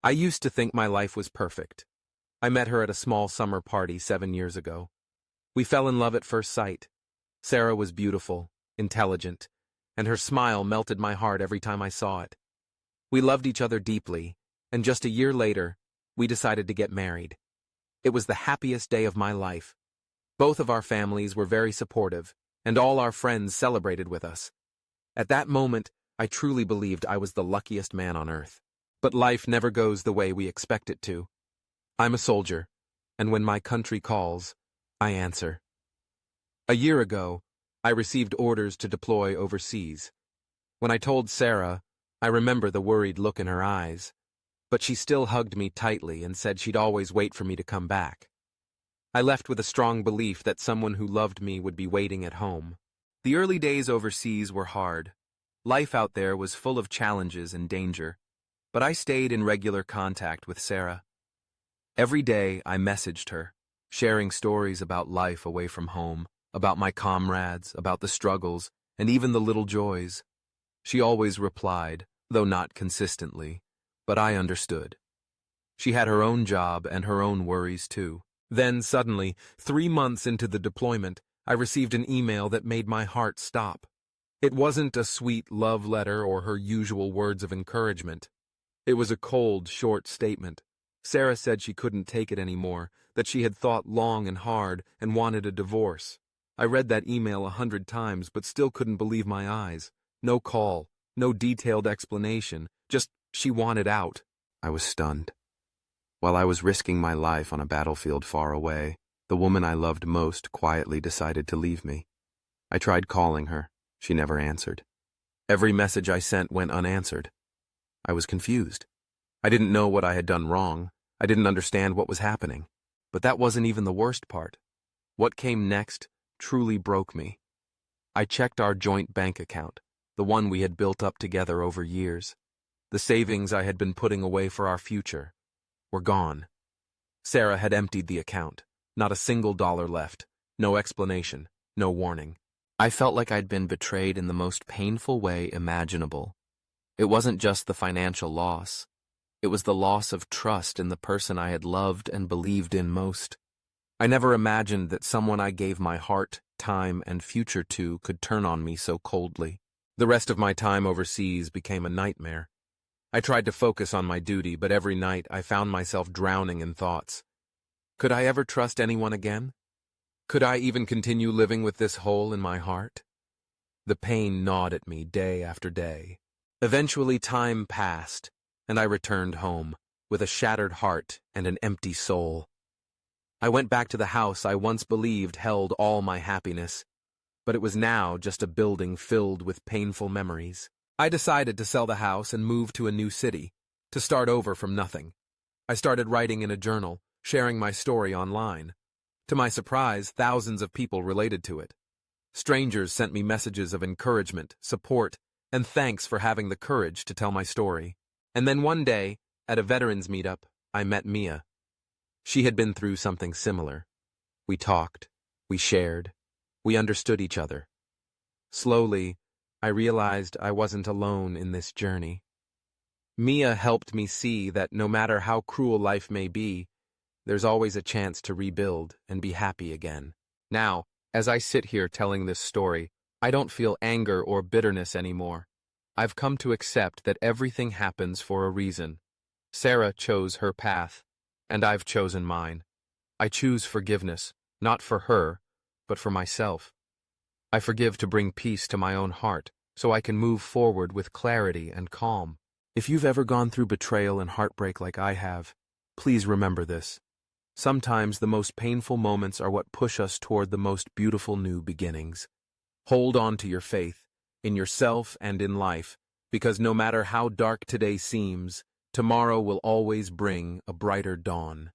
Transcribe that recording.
I used to think my life was perfect. I met her at a small summer party 7 years ago. We fell in love at first sight. Sarah was beautiful, intelligent, and her smile melted my heart every time I saw it. We loved each other deeply, and just a year later, we decided to get married. It was the happiest day of my life. Both of our families were very supportive, and all our friends celebrated with us. At that moment, I truly believed I was the luckiest man on earth. But life never goes the way we expect it to. I'm a soldier, and when my country calls, I answer. A year ago, I received orders to deploy overseas. When I told Sarah, I remember the worried look in her eyes, but she still hugged me tightly and said she'd always wait for me to come back. I left with a strong belief that someone who loved me would be waiting at home. The early days overseas were hard. Life out there was full of challenges and danger, but I stayed in regular contact with Sarah. Every day I messaged her, sharing stories about life away from home, about my comrades, about the struggles, and even the little joys. She always replied, though not consistently, but I understood. She had her own job and her own worries too. Then suddenly, 3 months into the deployment, I received an email that made my heart stop. It wasn't a sweet love letter or her usual words of encouragement. It was a cold, short statement. Sarah said she couldn't take it anymore, that she had thought long and hard and wanted a divorce. I read that email 100 times but still couldn't believe my eyes. No call, no detailed explanation, just she wanted out. I was stunned. While I was risking my life on a battlefield far away, the woman I loved most quietly decided to leave me. I tried calling her. She never answered. Every message I sent went unanswered. I was confused. I didn't know what I had done wrong. I didn't understand what was happening. But that wasn't even the worst part. What came next truly broke me. I checked our joint bank account, the one we had built up together over years. The savings I had been putting away for our future were gone. Sarah had emptied the account. Not a single dollar left. No explanation. No warning. I felt like I'd been betrayed in the most painful way imaginable. It wasn't just the financial loss. It was the loss of trust in the person I had loved and believed in most. I never imagined that someone I gave my heart, time, and future to could turn on me so coldly. The rest of my time overseas became a nightmare. I tried to focus on my duty, but every night I found myself drowning in thoughts. Could I ever trust anyone again? Could I even continue living with this hole in my heart? The pain gnawed at me day after day. Eventually time passed, and I returned home, with a shattered heart and an empty soul. I went back to the house I once believed held all my happiness, but it was now just a building filled with painful memories. I decided to sell the house and move to a new city, to start over from nothing. I started writing in a journal, sharing my story online. To my surprise, thousands of people related to it. Strangers sent me messages of encouragement, support, and thanks for having the courage to tell my story. And then one day, at a veterans meetup, I met Mia. She had been through something similar. We talked, we shared, we understood each other. Slowly, I realized I wasn't alone in this journey. Mia helped me see that no matter how cruel life may be, there's always a chance to rebuild and be happy again. Now, as I sit here telling this story, I don't feel anger or bitterness anymore. I've come to accept that everything happens for a reason. Sarah chose her path, and I've chosen mine. I choose forgiveness, not for her, but for myself. I forgive to bring peace to my own heart, so I can move forward with clarity and calm. If you've ever gone through betrayal and heartbreak like I have, please remember this. Sometimes the most painful moments are what push us toward the most beautiful new beginnings. Hold on to your faith, in yourself and in life, because no matter how dark today seems, tomorrow will always bring a brighter dawn.